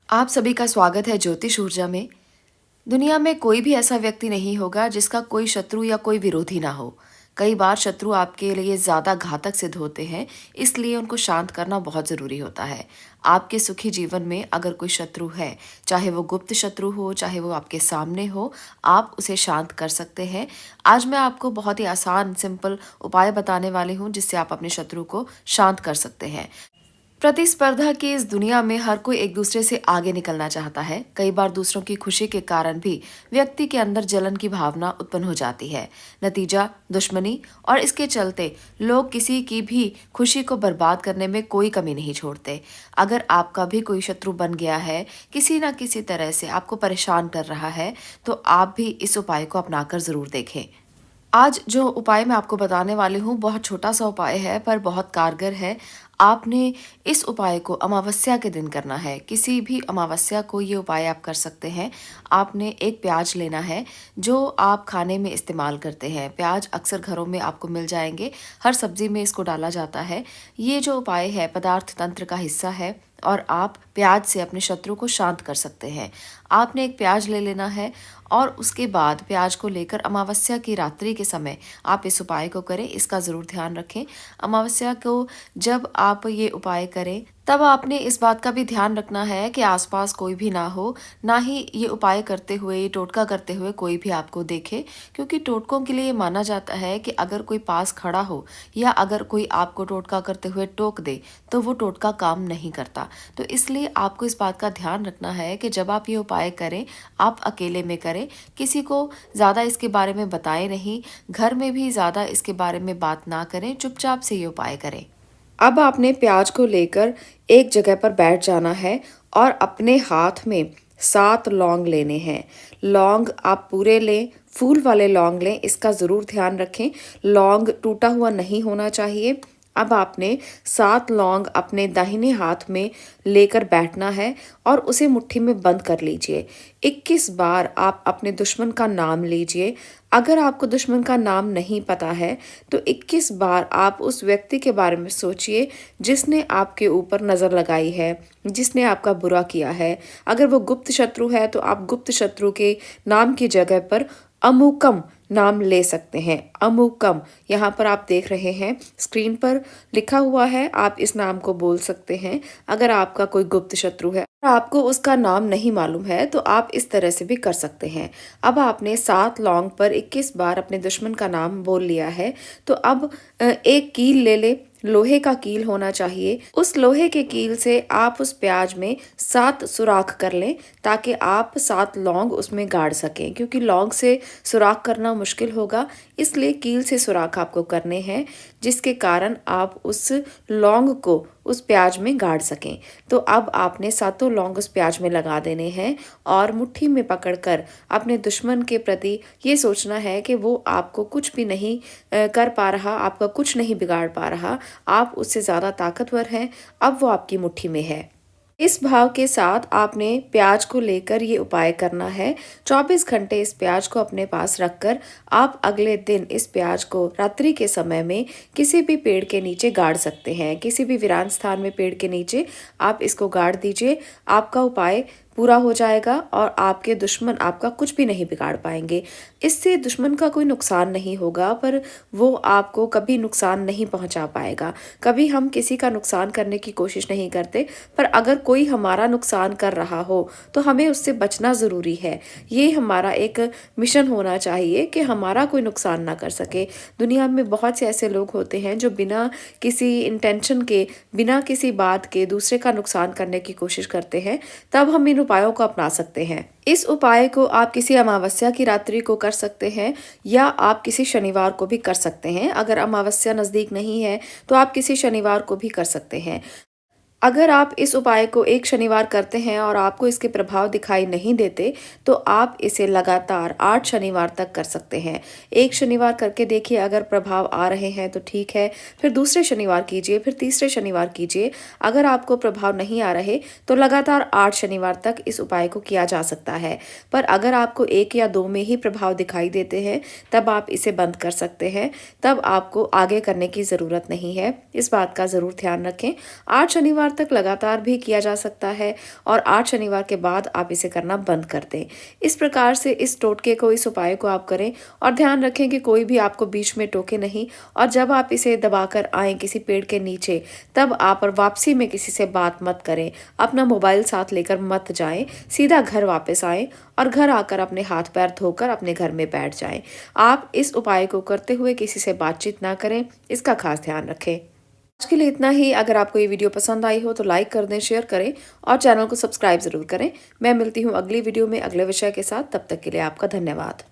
आप सभी का स्वागत है ज्योतिष ऊर्जा में। दुनिया में कोई भी ऐसा व्यक्ति नहीं होगा जिसका कोई शत्रु या कोई विरोधी ना हो। कई बार शत्रु आपके लिए ज्यादा घातक सिद्ध होते हैं, इसलिए उनको शांत करना बहुत जरूरी होता है। आपके सुखी जीवन में अगर कोई शत्रु है, चाहे वो गुप्त शत्रु हो, चाहे वो आपके सामने हो, आप उसे शांत कर सकते हैं। आज मैं आपको बहुत ही आसान सिंपल उपाय बताने वाली हूँ जिससे आप अपने शत्रु को शांत कर सकते हैं। प्रतिस्पर्धा की इस दुनिया में हर कोई एक दूसरे से आगे निकलना चाहता है। कई बार दूसरों की खुशी के कारण भी व्यक्ति के अंदर जलन की भावना उत्पन्न हो जाती है। नतीजा दुश्मनी, और इसके चलते लोग किसी की भी खुशी को बर्बाद करने में कोई कमी नहीं छोड़ते। अगर आपका भी कोई शत्रु बन गया है, किसी न किसी तरह से आपको परेशान कर रहा है, तो आप भी इस उपाय को अपनाकर जरूर देखें। आज जो उपाय मैं आपको बताने वाली हूँ बहुत छोटा सा उपाय है पर बहुत कारगर है। आपने इस उपाय को अमावस्या के दिन करना है। किसी भी अमावस्या को ये उपाय आप कर सकते हैं। आपने एक प्याज लेना है जो आप खाने में इस्तेमाल करते हैं। प्याज अक्सर घरों में आपको मिल जाएंगे, हर सब्जी में इसको डाला जाता है। ये जो उपाय है पदार्थ तंत्र का हिस्सा है और आप प्याज से अपने शत्रु को शांत कर सकते हैं। आपने एक प्याज ले लेना है और उसके बाद प्याज को लेकर अमावस्या की रात्रि के समय आप इस उपाय को करें। इसका ज़रूर ध्यान रखें। अमावस्या को जब आप ये उपाय करें तब आपने इस बात का भी ध्यान रखना है कि आसपास कोई भी ना हो, ना ही ये उपाय करते हुए, ये टोटका करते हुए कोई भी आपको देखे, क्योंकि टोटकों के लिए ये माना जाता है कि अगर कोई पास खड़ा हो या अगर कोई आपको टोटका करते हुए टोक दे तो वो टोटका काम नहीं करता। तो इसलिए आपको इस बात का ध्यान रखना है कि जब आप ये उपाय करें, आप अकेले में करें, किसी को ज़्यादा इसके बारे में बताएं नहीं, घर में भी ज़्यादा इसके बारे में बात ना करें, चुपचाप से ये उपाय करें। अब आपने प्याज को लेकर एक जगह पर बैठ जाना है और अपने हाथ में 7 लौंग लेने हैं। लौंग आप पूरे लें, फूल वाले लौंग लें, इसका ज़रूर ध्यान रखें। लौंग टूटा हुआ नहीं होना चाहिए। अब आपने 7 लौंग अपने दाहिने हाथ में लेकर बैठना है और उसे मुट्ठी में बंद कर लीजिए। 21 बार आप अपने दुश्मन का नाम लीजिए। अगर आपको दुश्मन का नाम नहीं पता है तो 21 बार आप उस व्यक्ति के बारे में सोचिए जिसने आपके ऊपर नज़र लगाई है, जिसने आपका बुरा किया है। अगर वो गुप्त शत्रु है तो आप गुप्त शत्रु के नाम की जगह पर अमुकम नाम ले सकते हैं। अमुकम यहाँ पर आप देख रहे हैं, स्क्रीन पर लिखा हुआ है, आप इस नाम को बोल सकते हैं। अगर आपका कोई गुप्त शत्रु है, आपको उसका नाम नहीं मालूम है तो आप इस तरह से भी कर सकते हैं। अब आपने 7 लौंग पर 21 बार अपने दुश्मन का नाम बोल लिया है, तो अब एक कील ले ले। लोहे का कील होना चाहिए। उस लोहे के कील से आप उस प्याज में 7 सुराख कर लें ताकि आप 7 लौंग उसमें गाड़ सकें, क्योंकि लौंग से सुराख करना मुश्किल होगा, इसलिए कील से सुराख आपको करने हैं जिसके कारण आप उस लौंग को उस प्याज में गाड़ सकें। तो अब आपने 7 लौंग उस प्याज में लगा देने हैं और मुट्ठी में पकड़कर अपने दुश्मन के प्रति ये सोचना है कि वो आपको कुछ भी नहीं कर पा रहा, आपका कुछ नहीं बिगाड़ पा रहा, आप उससे ज़्यादा ताकतवर हैं, अब वो आपकी मुट्ठी में है। इस भाव के साथ आपने प्याज को लेकर ये उपाय करना है। 24 घंटे इस प्याज को अपने पास रखकर आप अगले दिन इस प्याज को रात्रि के समय में किसी भी पेड़ के नीचे गाड़ सकते हैं। किसी भी वीरान स्थान में पेड़ के नीचे आप इसको गाड़ दीजिए। आपका उपाय पूरा हो जाएगा और आपके दुश्मन आपका कुछ भी नहीं बिगाड़ पाएंगे। इससे दुश्मन का कोई नुकसान नहीं होगा, पर वो आपको कभी नुकसान नहीं पहुंचा पाएगा। कभी हम किसी का नुकसान करने की कोशिश नहीं करते, पर अगर कोई हमारा नुकसान कर रहा हो तो हमें उससे बचना ज़रूरी है। ये हमारा एक मिशन होना चाहिए कि हमारा कोई नुकसान ना कर सके। दुनिया में बहुत से ऐसे लोग होते हैं जो बिना किसी इंटेंशन के, बिना किसी बात के दूसरे का नुकसान करने की कोशिश करते हैं। तब हम इन उपायों को अपना सकते हैं। इस उपाय को आप किसी अमावस्या की रात्रि को कर सकते हैं या आप किसी शनिवार को भी कर सकते हैं। अगर अमावस्या नज़दीक नहीं है तो आप किसी शनिवार को भी कर सकते हैं। अगर आप इस उपाय को एक शनिवार करते हैं और आपको इसके प्रभाव दिखाई नहीं देते तो आप इसे लगातार 8 शनिवार तक कर सकते हैं। एक शनिवार करके देखिए, अगर प्रभाव आ रहे हैं तो ठीक है, फिर दूसरे शनिवार कीजिए, फिर तीसरे शनिवार कीजिए। अगर आपको प्रभाव नहीं आ रहे तो लगातार 8 शनिवार तक इस उपाय को किया जा सकता है। पर अगर आपको 1 या 2 में ही प्रभाव दिखाई देते हैं तब आप इसे बंद कर सकते हैं, तब आपको आगे करने की ज़रूरत नहीं है। इस बात का ज़रूर ध्यान रखें। 8 शनिवार शनिवार तक लगातार भी किया जा सकता है और 8 शनिवार के बाद आप इसे करना बंद कर दें। इस प्रकार से इस टोटके को, इस उपाय को आप करें और ध्यान रखें कि कोई भी आपको बीच में टोके नहीं। और जब आप इसे दबाकर आएँ किसी पेड़ के नीचे, तब आप और वापसी में किसी से बात मत करें। अपना मोबाइल साथ लेकर मत जाएँ, सीधा घर वापस आएँ और घर आकर अपने हाथ पैर धोकर अपने घर में बैठ जाएँ। आप इस उपाय को करते हुए किसी से बातचीत ना करें, इसका खास ध्यान रखें। आज के लिए इतना ही। अगर आपको ये वीडियो पसंद आई हो तो लाइक कर दें, शेयर करें और चैनल को सब्सक्राइब ज़रूर करें। मैं मिलती हूँ अगली वीडियो में अगले विषय के साथ। तब तक के लिए आपका धन्यवाद।